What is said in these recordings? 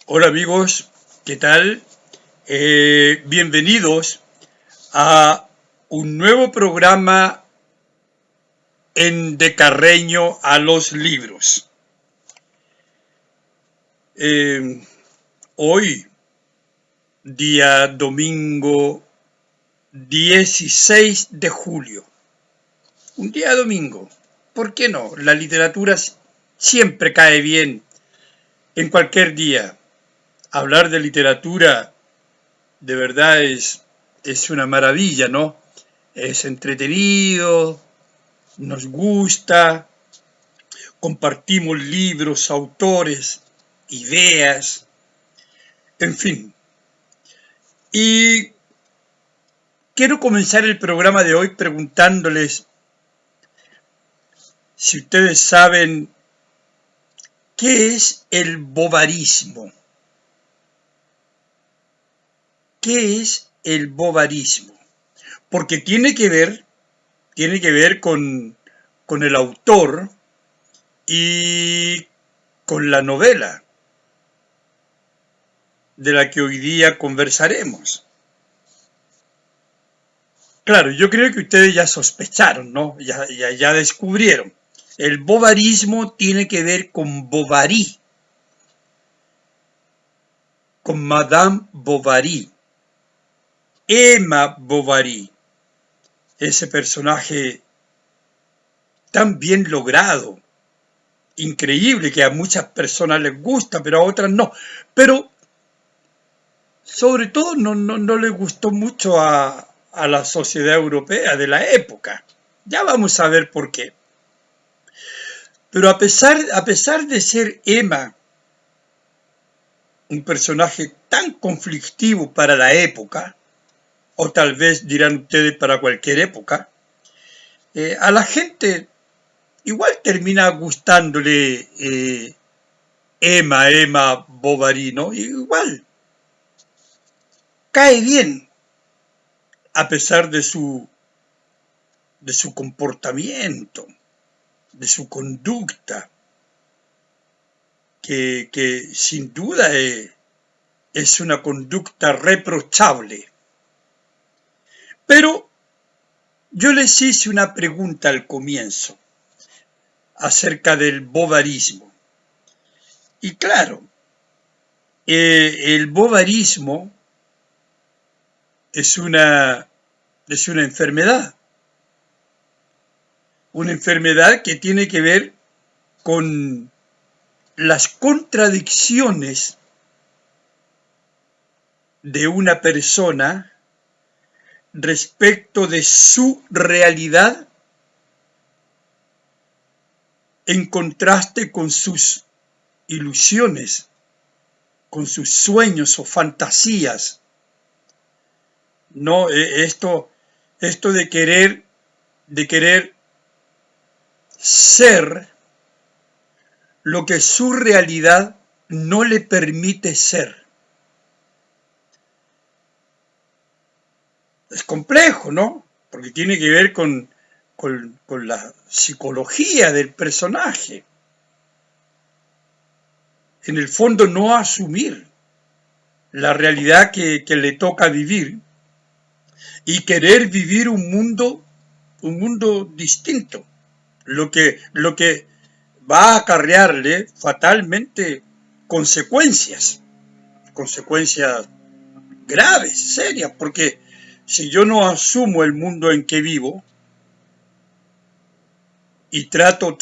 Hola amigos, ¿qué tal? Bienvenidos a un nuevo programa en De Carreño a los Libros. Eh, Hoy, día domingo 16 de julio, un día domingo, ¿por qué no? La literatura siempre cae bien en cualquier día. Hablar de literatura de verdad es una maravilla, ¿no? Es entretenido, nos gusta, compartimos libros, autores, ideas, en fin. Y quiero comenzar el programa de hoy preguntándoles si ustedes saben qué es el bovarismo. ¿Qué es el bovarismo? Porque tiene que ver con el autor y con la novela de la que hoy día conversaremos. Claro, yo creo que ustedes ya sospecharon, ¿no? Ya descubrieron. El bovarismo tiene que ver con Bovary, con Madame Bovary, Emma Bovary, ese personaje tan bien logrado, increíble, que a muchas personas les gusta, pero a otras no. Pero sobre todo no le gustó mucho a la sociedad europea de la época. Ya vamos a ver por qué. Pero a pesar de ser Emma un personaje tan conflictivo para la época, o tal vez dirán ustedes para cualquier época, a la gente igual termina gustándole Emma Bovary, ¿no? Igual, cae bien, a pesar de su comportamiento, de su conducta, que sin duda es una conducta reprochable. Pero yo les hice una pregunta al comienzo acerca del bovarismo. Y claro, el bovarismo es una enfermedad que tiene que ver con las contradicciones de una persona respecto de su realidad en contraste con sus ilusiones, con sus sueños o fantasías. No, esto de querer ser lo que su realidad no le permite ser. Es complejo, ¿no? Porque tiene que ver con la psicología del personaje. En el fondo, no asumir la realidad que le toca vivir y querer vivir un mundo distinto, lo que va a acarrearle fatalmente consecuencias graves, serias, porque si yo no asumo el mundo en que vivo y trato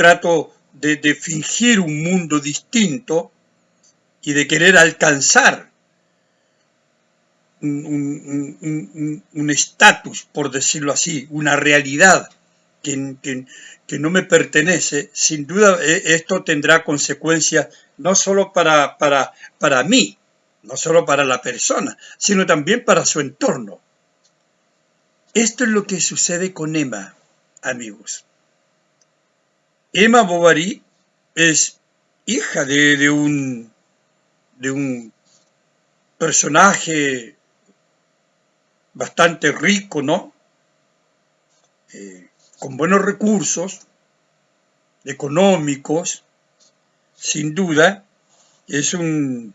de fingir un mundo distinto y de querer alcanzar un estatus, por decirlo así, una realidad que no me pertenece, sin duda esto tendrá consecuencias no solo para mí, no solo para la persona, sino también para su entorno. Esto es lo que sucede con Emma, amigos. Emma Bovary es hija de un personaje bastante rico, ¿no? Con buenos recursos económicos, sin duda, es un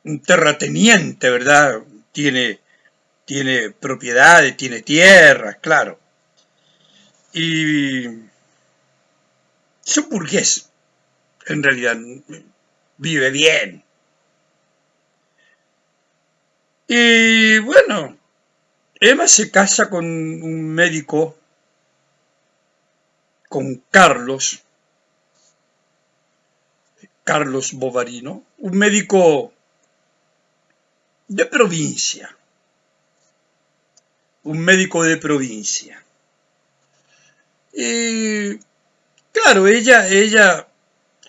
un terrateniente, ¿verdad? Tiene propiedades, tiene tierras, claro. Y es un burgués, en realidad, vive bien. Y bueno, Emma se casa con un médico, con Carlos Bovary, ¿no? Un médico de provincia, un médico de provincia. Y claro, ella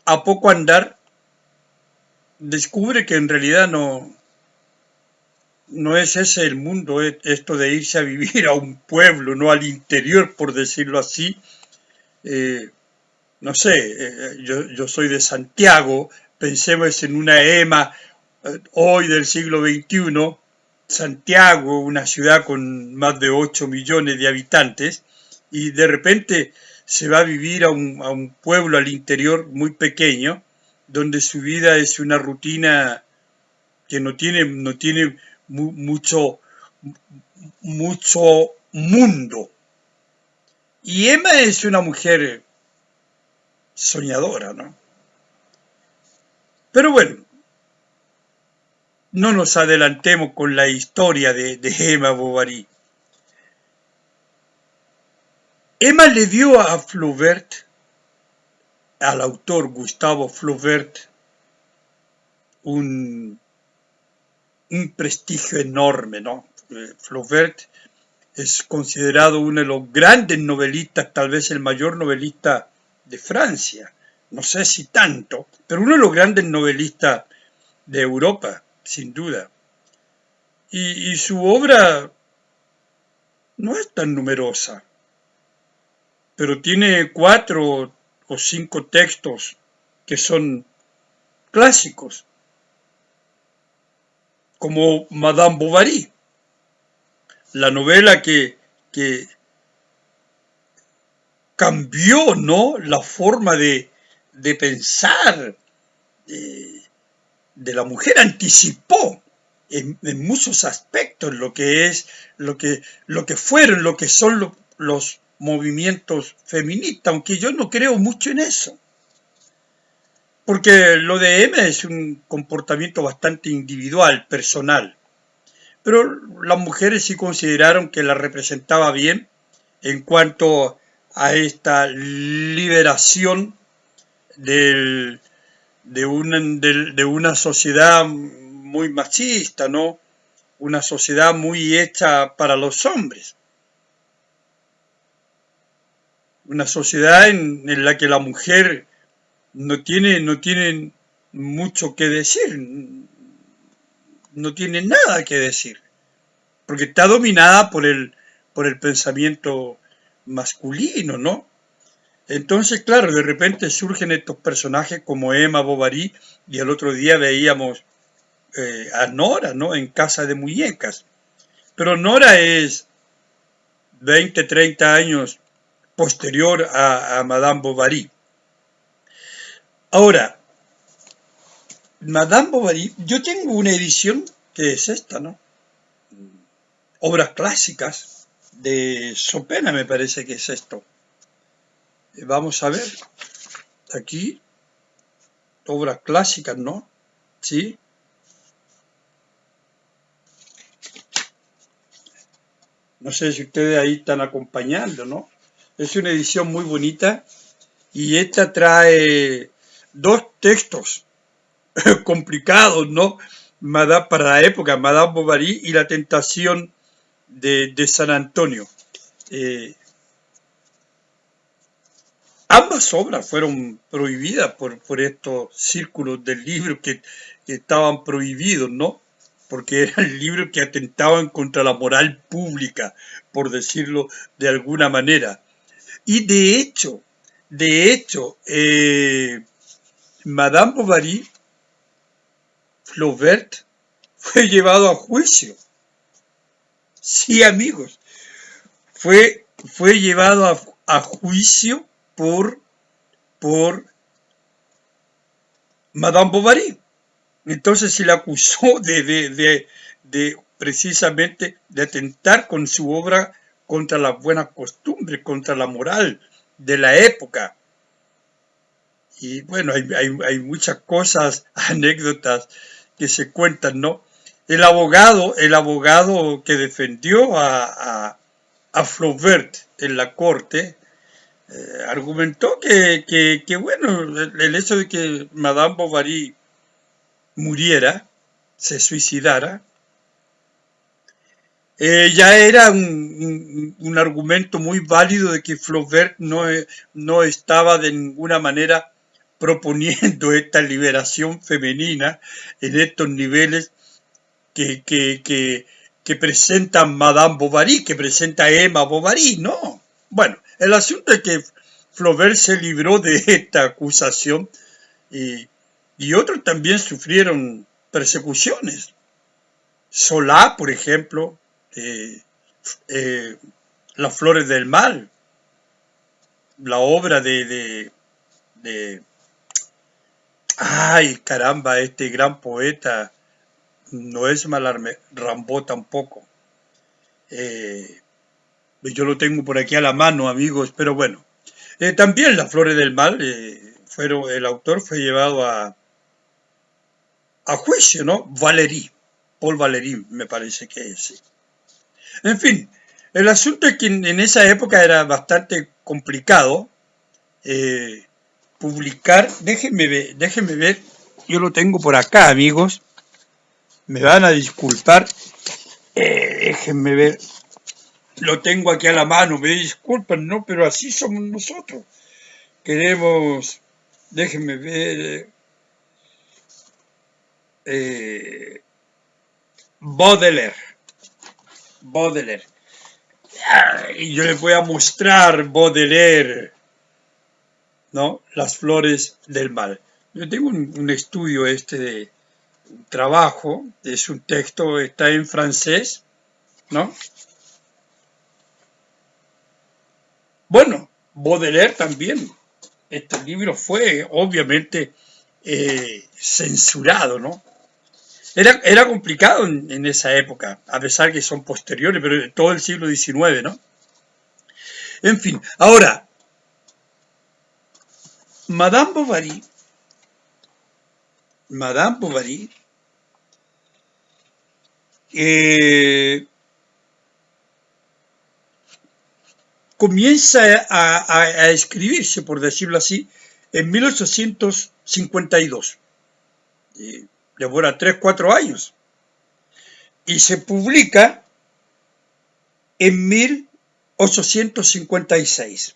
a poco andar descubre que en realidad no es ese el mundo, esto de irse a vivir a un pueblo, no al interior, por decirlo así. Eh, no sé, yo soy de Santiago, pensemos en una EMA hoy del siglo XXI, Santiago, una ciudad con más de 8 millones de habitantes, y de repente se va a vivir a un pueblo al interior muy pequeño, donde su vida es una rutina que no tiene mucho, mucho mundo. Y Emma es una mujer soñadora, ¿no? Pero bueno, no nos adelantemos con la historia de Emma Bovary. Emma le dio a Flaubert, al autor Gustave Flaubert, un, un prestigio enorme, ¿no? Flaubert es considerado uno de los grandes novelistas, tal vez el mayor novelista de Francia, no sé si tanto, pero uno de los grandes novelistas de Europa, sin duda. Y su obra no es tan numerosa, pero tiene 4 o 5 textos que son clásicos, como Madame Bovary, la novela que cambió, ¿no?, la forma de pensar de la mujer, anticipó en muchos aspectos lo que es, lo que fueron, lo que son los movimientos feministas, aunque yo no creo mucho en eso. Porque lo de M es un comportamiento bastante individual, personal. Pero las mujeres sí consideraron que la representaba bien en cuanto a esta liberación del, de una sociedad muy machista, ¿no? Una sociedad muy hecha para los hombres. Una sociedad en la que la mujer no tiene mucho que decir, no tiene nada que decir, porque está dominada por el pensamiento masculino, ¿no? Entonces, claro, de repente surgen estos personajes como Emma Bovary, y el otro día veíamos a Nora, ¿no?, en Casa de Muñecas. Pero Nora es 20, 30 años posterior a Madame Bovary. Ahora, Madame Bovary, yo tengo una edición que es esta, ¿no? Obras clásicas de Chopin, me parece que es esto. Vamos a ver, aquí, obras clásicas, ¿no? Sí. No sé si ustedes ahí están acompañando, ¿no? Es una edición muy bonita y esta trae 2 textos complicados, ¿no? Para la época, Madame Bovary y la tentación de San Antonio. Ambas obras fueron prohibidas por estos círculos del libro que estaban prohibidos, ¿no? Porque eran libros que atentaban contra la moral pública, por decirlo de alguna manera. Y de hecho, Madame Bovary, Flaubert, fue llevado a juicio. Sí, amigos, fue llevado a juicio por Madame Bovary. Entonces se le acusó de precisamente de atentar con su obra contra las buenas costumbres, contra la moral de la época. Y bueno, hay muchas cosas, anécdotas que se cuentan, ¿no? El abogado que defendió a Flaubert en la corte, argumentó que, bueno, el hecho de que Madame Bovary muriera, se suicidara, ya era un argumento muy válido de que Flaubert no estaba de ninguna manera proponiendo esta liberación femenina en estos niveles que presenta Madame Bovary, que presenta Emma Bovary, no. Bueno, el asunto es que Flaubert se libró de esta acusación y otros también sufrieron persecuciones. Solá, por ejemplo, eh, eh, Las Flores del Mal, la obra de ay, caramba, este gran poeta, no es Mallarmé, Rimbaud tampoco. Eh, yo lo tengo por aquí a la mano, amigos, pero bueno. También Las Flores del Mal, el autor fue llevado a juicio, ¿no? Valéry, Paul Valéry, me parece que es. Sí. En fin, el asunto es que en esa época era bastante complicado publicar. Déjenme ver, yo lo tengo por acá, amigos. Me van a disculpar. Déjenme ver. Lo tengo aquí a la mano, me disculpan, ¿no? Pero así somos nosotros. Queremos, déjenme ver, Baudelaire. Baudelaire. Y yo les voy a mostrar Baudelaire, ¿no? Las Flores del Mal. Yo tengo un estudio de un trabajo, es un texto, está en francés, ¿no? Bueno, Baudelaire también. Este libro fue obviamente censurado, ¿no? Era complicado en esa época, a pesar que son posteriores, pero todo el siglo XIX, ¿no? En fin, ahora, Madame Bovary, Madame Bovary, comienza a escribirse, por decirlo así, en 1852. Demora 3, 4 años. Y se publica en 1856.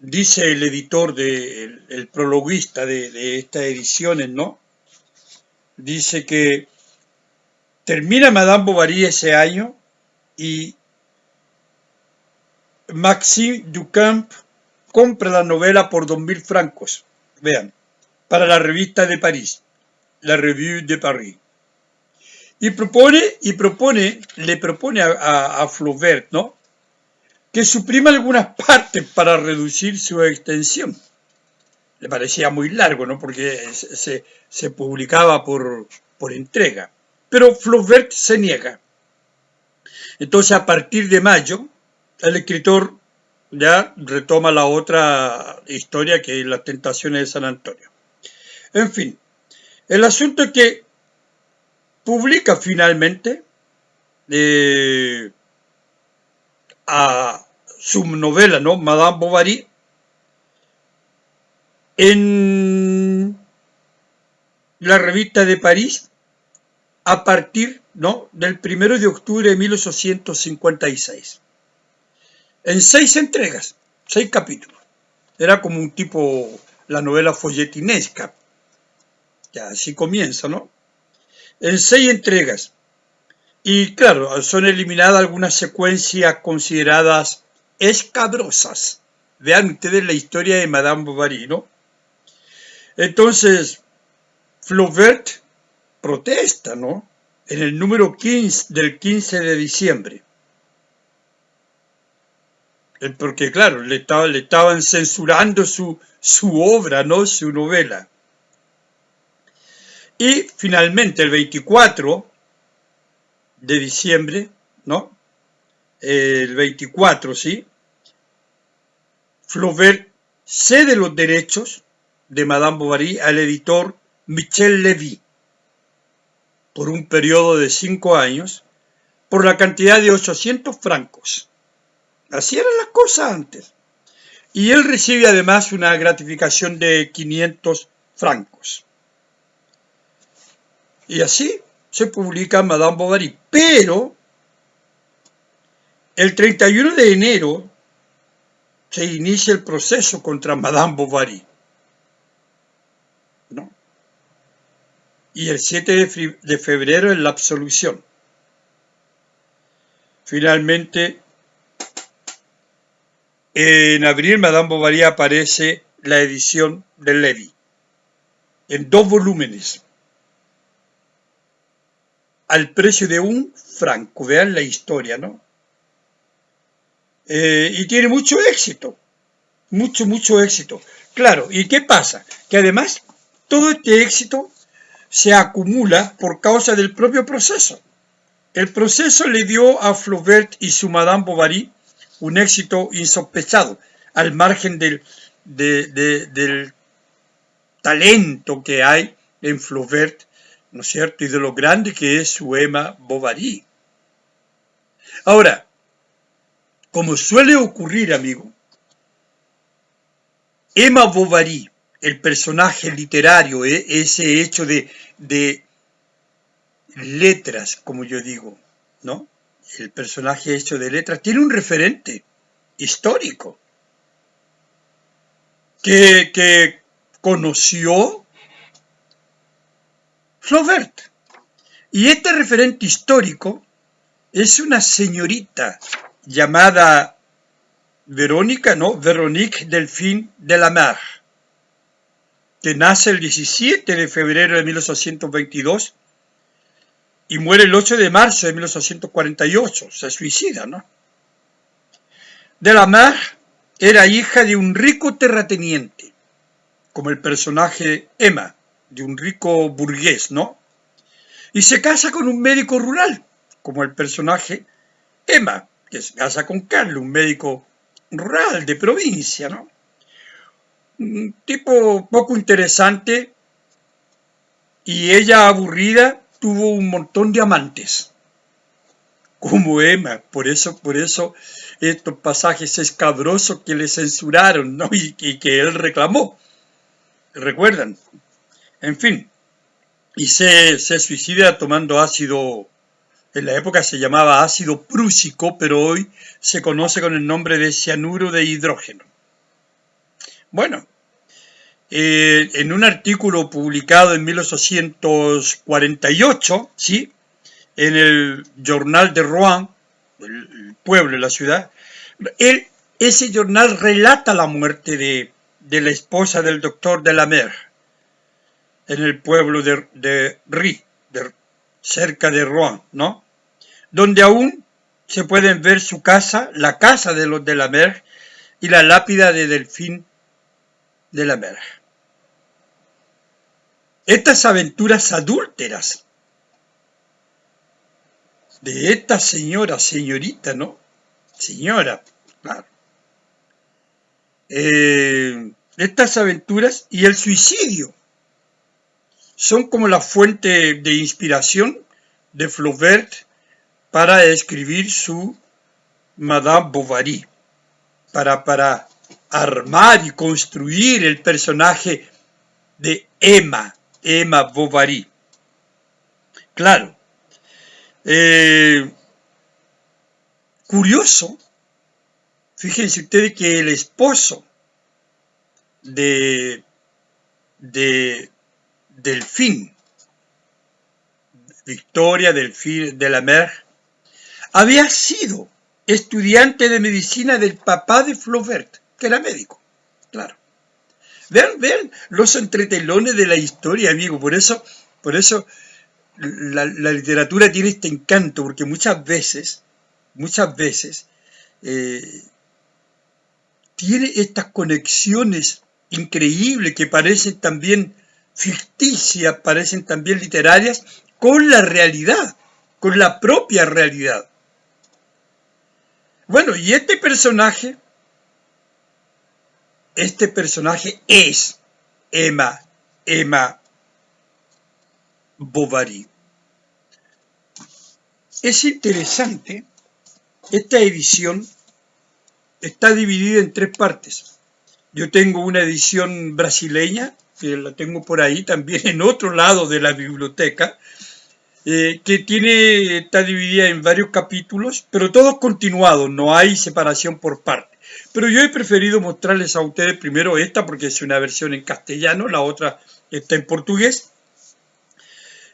Dice el editor, el prologuista de estas ediciones, ¿no? Dice que termina Madame Bovary ese año y Maxime Duchamp compra la novela por 2.000 francos, vean, para la revista de París, la Revue de Paris. Y le propone a Flaubert, ¿no? Que suprima algunas partes para reducir su extensión. Le parecía muy largo, ¿no? Porque se publicaba por entrega. Pero Flaubert se niega. Entonces, a partir de mayo, el escritor ya retoma la otra historia, que es Las Tentaciones de San Antonio. En fin, el asunto es que publica finalmente a su novela, ¿no? Madame Bovary, en la revista de París a partir, ¿no?, del 1 de octubre de 1856. En 6 entregas, 6 capítulos. Era como un tipo, la novela folletinesca. Ya así comienza, ¿no? En 6 entregas. Y claro, son eliminadas algunas secuencias consideradas escabrosas. Vean ustedes la historia de Madame Bovary, ¿no? Entonces, Flaubert protesta, ¿no? En el número 15 del 15 de diciembre. Porque claro, le estaban censurando su obra, ¿no? Su novela. Y finalmente el 24 de diciembre, ¿no? El 24, ¿sí? Flaubert cede los derechos de Madame Bovary al editor Michel Lévy por un periodo de 5 años por la cantidad de 800 francos. Así eran las cosas antes. Y él recibe además una gratificación de 500 francos. Y así se publica Madame Bovary. Pero el 31 de enero se inicia el proceso contra Madame Bovary, ¿no? Y el 7 de febrero es la absolución. Finalmente, en abril, Madame Bovary aparece la edición de Lévy, en 2 volúmenes, al precio de 1 franco. Vean la historia, ¿no? Y tiene mucho éxito, mucho éxito. Claro, ¿y qué pasa? Que además todo este éxito se acumula por causa del propio proceso. El proceso le dio a Flaubert y su Madame Bovary un éxito insospechado, al margen del talento que hay en Flaubert, ¿no es cierto?, y de lo grande que es su Emma Bovary. Ahora, como suele ocurrir, amigo, Emma Bovary, el personaje literario, ese hecho de letras, como yo digo, ¿no? El personaje hecho de letras tiene un referente histórico que conoció Flaubert. Y este referente histórico es una señorita llamada Verónica, ¿no? Véronique Delphine de la Mer, que nace el 17 de febrero de 1822 y muere el 8 de marzo de 1848, se suicida, ¿no? De la Mer era hija de un rico terrateniente, como el personaje Emma, de un rico burgués, ¿no? Y se casa con un médico rural, como el personaje Emma, que se casa con Carlos, un médico rural de provincia, ¿no? Un tipo poco interesante, y ella, aburrida, tuvo un montón de amantes, como Emma. Por eso estos pasajes escabrosos que le censuraron, ¿no? Y que él reclamó, ¿recuerdan? En fin, y se suicida tomando ácido. En la época se llamaba ácido prúsico, pero hoy se conoce con el nombre de cianuro de hidrógeno. Bueno, en un artículo publicado en 1848, ¿sí?, en el Journal de Rouen, el pueblo, la ciudad, ese jornal relata la muerte de la esposa del doctor de la Mer en el pueblo de Ry, cerca de Rouen, ¿no? Donde aún se pueden ver su casa, la casa de los de la Mer, y la lápida de Delphine de la Mer. Estas aventuras adúlteras de esta señorita, ¿no? Señora, claro. Estas aventuras y el suicidio son como la fuente de inspiración de Flaubert para escribir su Madame Bovary, para armar y construir el personaje de Emma Bovary. Claro. Curioso, fíjense ustedes que el esposo de Delphine, Victoria Delphine de la Mer, había sido estudiante de medicina del papá de Flaubert, que era médico, claro. Vean los entretelones de la historia, amigo. Por eso la literatura tiene este encanto, porque muchas veces tiene estas conexiones increíbles que parecen también ficticias, parecen también literarias, con la realidad, con la propia realidad. Bueno, y este personaje es Emma Bovary. Es interesante, esta edición está dividida en 3 partes. Yo tengo una edición brasileña, que la tengo por ahí también en otro lado de la biblioteca, que está dividida en varios capítulos, pero todos continuados, no hay separación por parte. Pero yo he preferido mostrarles a ustedes primero esta, porque es una versión en castellano, la otra está en portugués,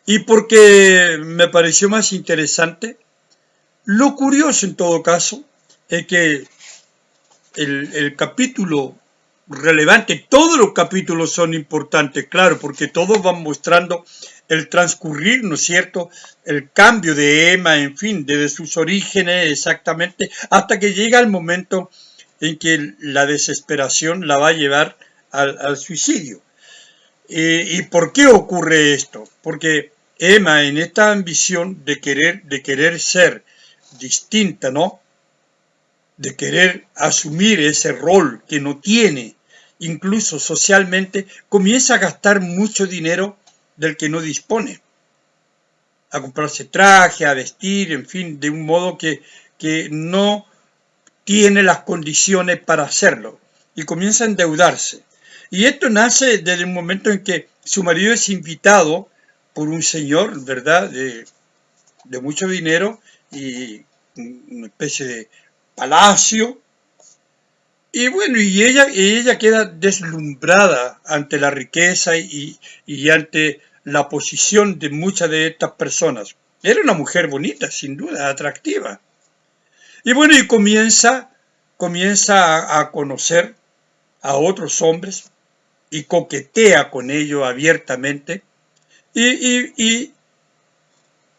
y porque me pareció más interesante. Lo curioso en todo caso es que el capítulo relevante, todos los capítulos son importantes, claro, porque todos van mostrando el transcurrir, ¿no es cierto?, el cambio de Emma, en fin, desde sus orígenes exactamente, hasta que llega el momento en que la desesperación la va a llevar al suicidio. ¿Y por qué ocurre esto? Porque Emma, en esta ambición de querer ser distinta, ¿no?, de querer asumir ese rol que no tiene, incluso socialmente, comienza a gastar mucho dinero del que no dispone, a comprarse traje, a vestir, en fin, de un modo que no tiene las condiciones para hacerlo, y comienza a endeudarse. Y esto nace desde un momento en que su marido es invitado por un señor, ¿verdad?, de mucho dinero y una especie de palacio. Y bueno, y ella queda deslumbrada ante la riqueza y ante la posición de muchas de estas personas. Era una mujer bonita, sin duda, atractiva. Y bueno, y comienza a conocer a otros hombres y coquetea con ellos abiertamente. Y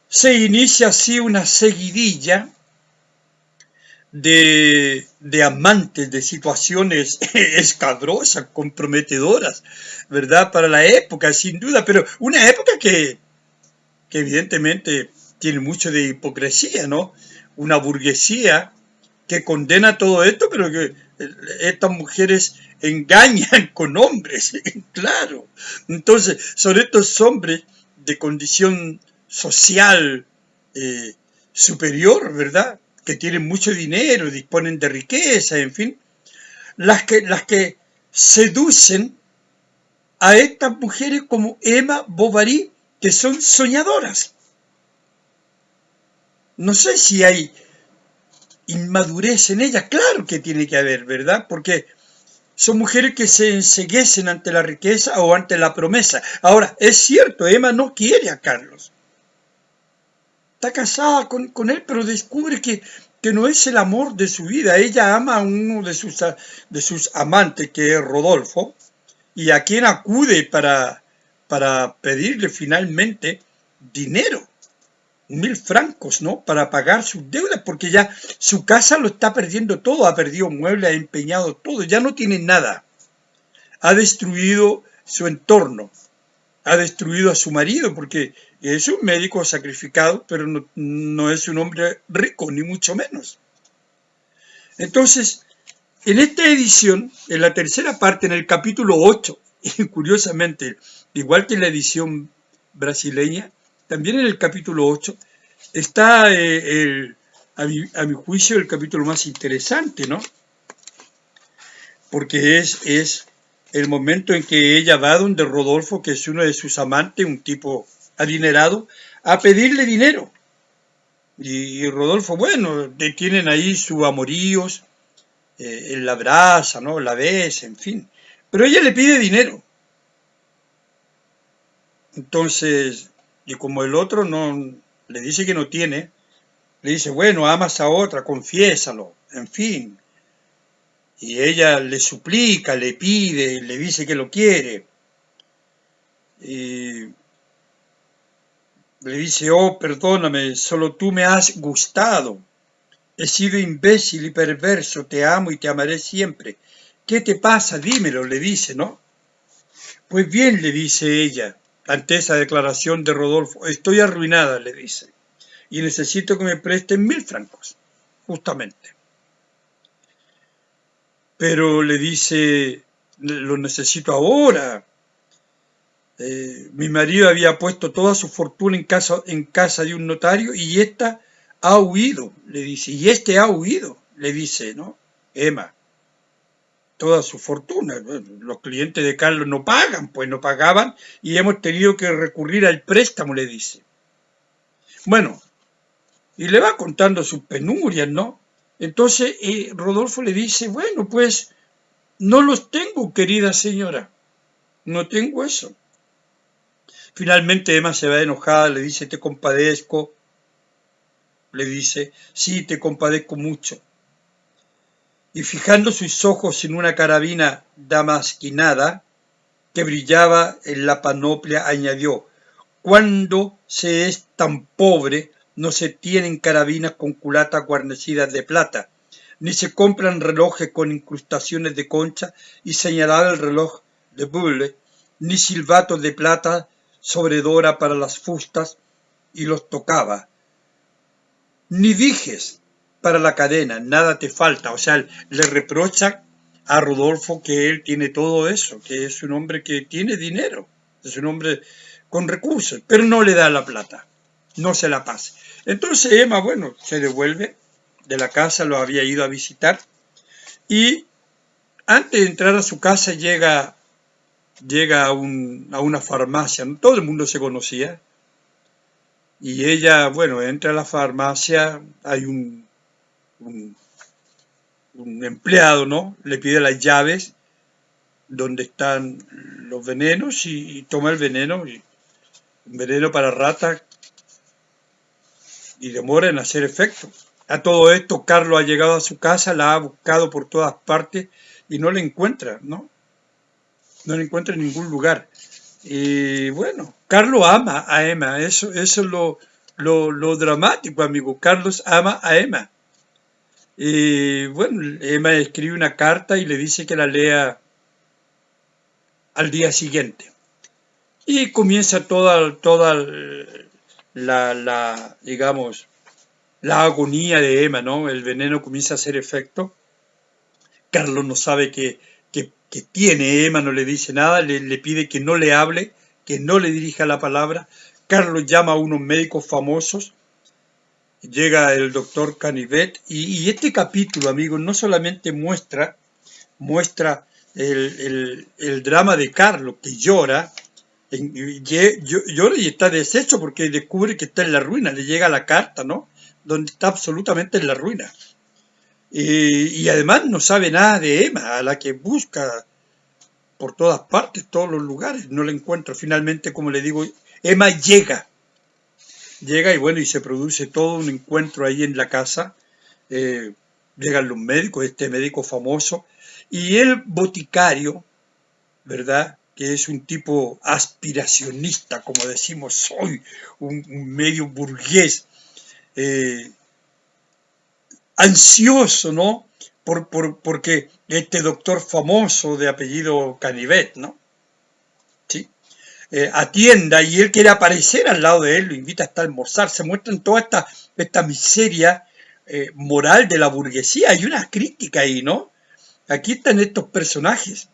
se inicia así una seguidilla de amantes, de situaciones escabrosas, comprometedoras, ¿verdad?, para la época, sin duda, pero una época que evidentemente tiene mucho de hipocresía, ¿no? Una burguesía que condena todo esto, pero que estas mujeres engañan con hombres, claro. Entonces, son estos hombres de condición social superior, ¿verdad?, que tienen mucho dinero, disponen de riqueza, en fin, las que seducen a estas mujeres como Emma Bovary, que son soñadoras. No sé si hay inmadurez en ellas, claro que tiene que haber, ¿verdad?, porque son mujeres que se enceguecen ante la riqueza o ante la promesa. Ahora, es cierto, Emma no quiere a Carlos. Está casada con él, pero descubre que no es el amor de su vida. Ella ama a uno de sus amantes, que es Rodolfo, y a quien acude para pedirle finalmente dinero, 1000 francos, ¿no?, para pagar sus deudas, porque ya su casa lo está perdiendo todo, ha perdido muebles, ha empeñado todo, ya no tiene nada. Ha destruido su entorno, ha destruido a su marido, porque es un médico sacrificado, pero no es un hombre rico, ni mucho menos. Entonces, en esta edición, en la tercera parte, en el capítulo 8, y curiosamente, igual que en la edición brasileña, también en el capítulo 8, está, a mi juicio, el capítulo más interesante, ¿no? Porque es el momento en que ella va donde Rodolfo, que es uno de sus amantes, un tipo adinerado, a pedirle dinero. Y Rodolfo, bueno, tienen ahí sus amoríos, él la abraza, ¿no?, la besa, en fin. Pero ella le pide dinero. Entonces, y como el otro no le dice que no tiene, le dice, bueno, amas a otra, confiésalo, en fin. Y ella le suplica, le pide, le dice que lo quiere. Y le dice, oh, perdóname, solo tú me has gustado. He sido imbécil y perverso, te amo y te amaré siempre. ¿Qué te pasa? Dímelo, le dice, ¿no? Pues bien, le dice ella, ante esa declaración de Rodolfo, estoy arruinada, le dice, y necesito que me presten 1000 francos, justamente. Pero le dice, lo necesito ahora. Mi marido había puesto toda su fortuna en casa de un notario y ésta ha huido, le dice, y este ha huido, le dice, ¿no? Emma, toda su fortuna. Los clientes de Carlos no pagan, pues no pagaban y hemos tenido que recurrir al préstamo, le dice. Bueno, y le va contando sus penurias, ¿no? Entonces Rodolfo le dice, bueno, pues no los tengo, querida señora, no tengo eso. Finalmente Emma se va enojada, le dice, te compadezco, le dice, sí, te compadezco mucho. Y fijando sus ojos en una carabina damasquinada que brillaba en la panoplia, añadió, cuando se es tan pobre, no se tienen carabinas con culatas guarnecidas de plata, ni se compran relojes con incrustaciones de concha y señalaba el reloj de Bulle, ni silbatos de plata sobre dora para las fustas y los tocaba, ni dijes para la cadena, nada te falta. O sea, le reprocha a Rodolfo que él tiene todo eso, que es un hombre que tiene dinero, es un hombre con recursos, pero no le da la plata, no se la pasa. Entonces Emma, bueno, se devuelve de la casa, lo había ido a visitar, y antes de entrar a su casa llega a una farmacia, todo el mundo se conocía, y ella, bueno, entra a la farmacia, hay un, un empleado, ¿no? Le pide las llaves donde están los venenos y toma el veneno, y un veneno para rata, y demora en hacer efecto. A todo esto, Carlos ha llegado a su casa, la ha buscado por todas partes y no la encuentra, ¿no? No la encuentra en ningún lugar. Y bueno, Carlos ama a Emma, eso es lo dramático, amigo. Carlos ama a Emma. Y bueno, Emma escribe una carta y le dice que la lea al día siguiente. Y comienza toda digamos, la agonía de Emma, ¿no? El veneno comienza a hacer efecto. Carlos no sabe que tiene Emma, no le dice nada, le pide que no le hable, que no le dirija la palabra. Carlos llama a unos médicos famosos, llega el doctor Canivet, y este capítulo, amigos, no solamente muestra el drama de Carlos, que llora, llora y está deshecho porque descubre que está en la ruina, le llega la carta, ¿no? Donde está absolutamente en la ruina. Y además no sabe nada de Emma, a la que busca por todas partes, todos los lugares, no la encuentra. Finalmente, como le digo, Emma llega y bueno, y se produce todo un encuentro ahí en la casa. Eh, Llegan los médicos, este médico famoso, y el boticario, ¿verdad? Que es un tipo aspiracionista, como decimos, soy un medio burgués, eh, ansioso, ¿no? Porque este doctor famoso de apellido Canivet, ¿no? ¿Sí? Atienda, y él quiere aparecer al lado de él, lo invita hasta a almorzar, se muestran toda esta miseria moral de la burguesía. Hay una crítica ahí, ¿no? Aquí están estos personajes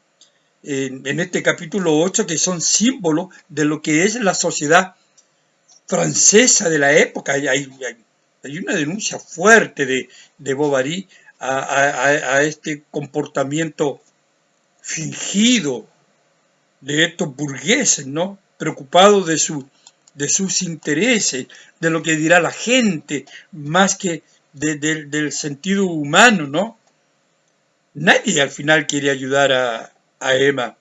en este capítulo 8 que son símbolos de lo que es la sociedad francesa de la época. Hay una denuncia fuerte de Bovary a este comportamiento fingido de estos burgueses, ¿no? Preocupados de sus intereses, de lo que dirá la gente, más que del sentido humano, ¿no? Nadie al final quiere ayudar a Emma.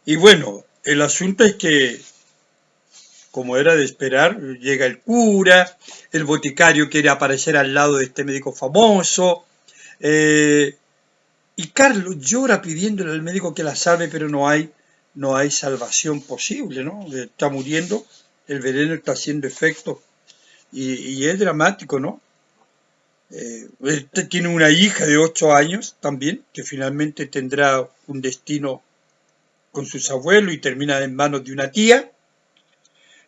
Y bueno, el asunto es que, como era de esperar, llega el cura, el boticario quiere aparecer al lado de este médico famoso, eh, y Carlos llora pidiéndole al médico que la salve, pero no hay salvación posible, ¿no? Está muriendo, el veneno está haciendo efecto, y es dramático, ¿no? Tiene una hija de 8 años también, que finalmente tendrá un destino con sus abuelos y termina en manos de una tía.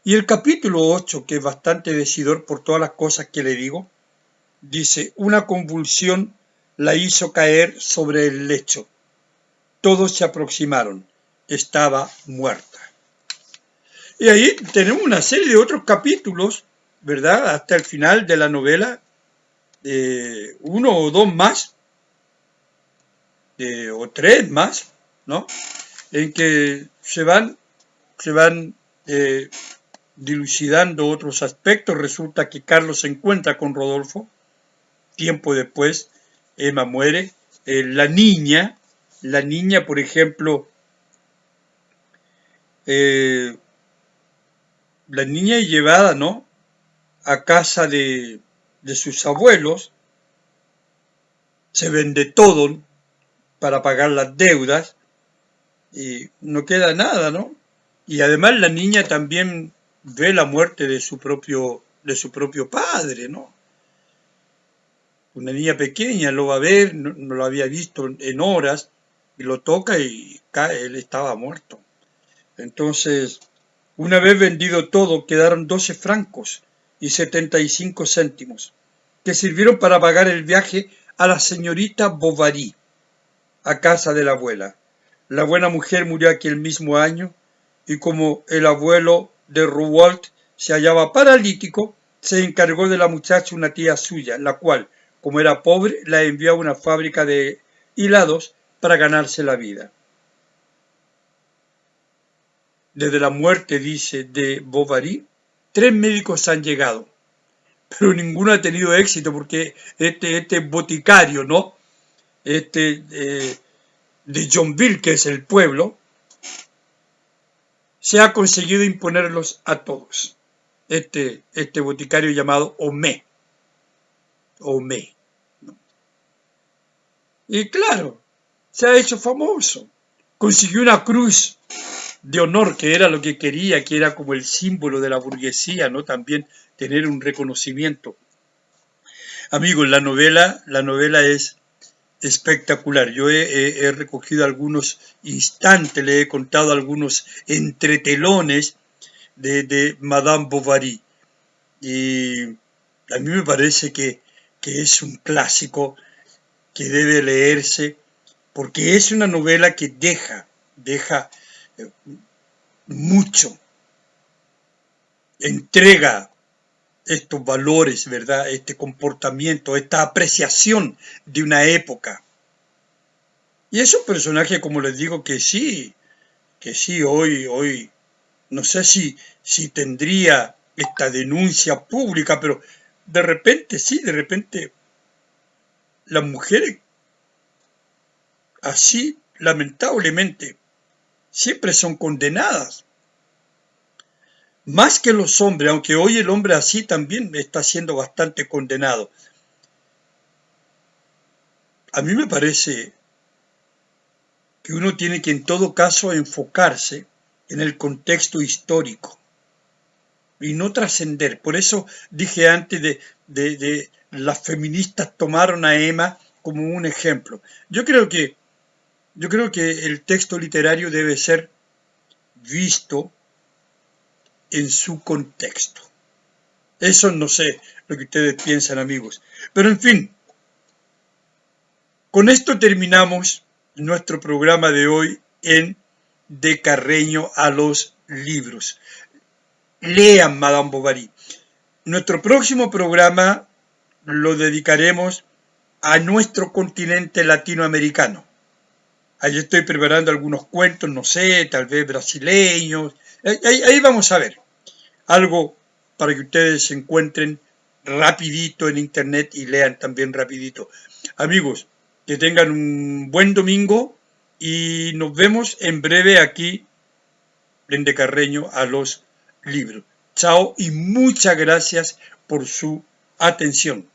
Y el capítulo 8, que es bastante decidor por todas las cosas que le digo, dice: una convulsión la hizo caer sobre el lecho. Todos se aproximaron. Estaba muerta. Y ahí tenemos una serie de otros capítulos, ¿verdad? Hasta el final de la novela, uno o dos más, o tres más, ¿no? En que se van dilucidando otros aspectos. Resulta que Carlos se encuentra con Rodolfo. Tiempo después, Emma muere. La niña, por ejemplo, la niña es llevada, ¿no?, a casa de sus abuelos. Se vende todo para pagar las deudas y no queda nada, ¿no? Y además la niña también ve la muerte de su propio padre, ¿no? Una niña pequeña lo va a ver, no lo había visto en horas, y lo toca y cae, él estaba muerto. Entonces, una vez vendido todo, quedaron 12 francos y 75 céntimos, que sirvieron para pagar el viaje a la señorita Bovary, a casa de la abuela. La buena mujer murió aquel mismo año, y como el abuelo de Rouault se hallaba paralítico, se encargó de la muchacha una tía suya, la cual, como era pobre, la envió a una fábrica de hilados para ganarse la vida. Desde la muerte, dice, de Bovary, 3 médicos han llegado, pero ninguno ha tenido éxito, porque este boticario, ¿no?, de Yonville, que es el pueblo, se ha conseguido imponerlos a todos. Este boticario llamado Homais. ¿No? Y claro, se ha hecho famoso. Consiguió una cruz de honor, que era lo que quería, que era como el símbolo de la burguesía, ¿no? También tener un reconocimiento. Amigos, la novela es espectacular. Yo he recogido algunos instantes, le he contado algunos entretelones de Madame Bovary. Y a mí me parece que es un clásico que debe leerse, porque es una novela que deja mucho, entrega estos valores, ¿verdad?, este comportamiento, esta apreciación de una época. Y es un personaje, como les digo, que sí, hoy, no sé si tendría esta denuncia pública, pero de repente las mujeres así, lamentablemente, siempre son condenadas, más que los hombres, aunque hoy el hombre así también está siendo bastante condenado. A mí me parece que uno tiene que en todo caso enfocarse en el contexto histórico y no trascender. Por eso dije antes de las feministas tomaron a Emma como un ejemplo. Yo creo que el texto literario debe ser visto en su contexto. Eso no sé lo que ustedes piensan, amigos. Pero en fin, con esto terminamos nuestro programa de hoy en De Carreño a los libros. Lean Madame Bovary. Nuestro próximo programa lo dedicaremos a nuestro continente latinoamericano. Ahí estoy preparando algunos cuentos, no sé, tal vez brasileños. Ahí vamos a ver. Algo para que ustedes se encuentren rapidito en internet y lean también rapidito. Amigos, que tengan un buen domingo y nos vemos en breve aquí en De Carreño a los libros. Chao y muchas gracias por su atención.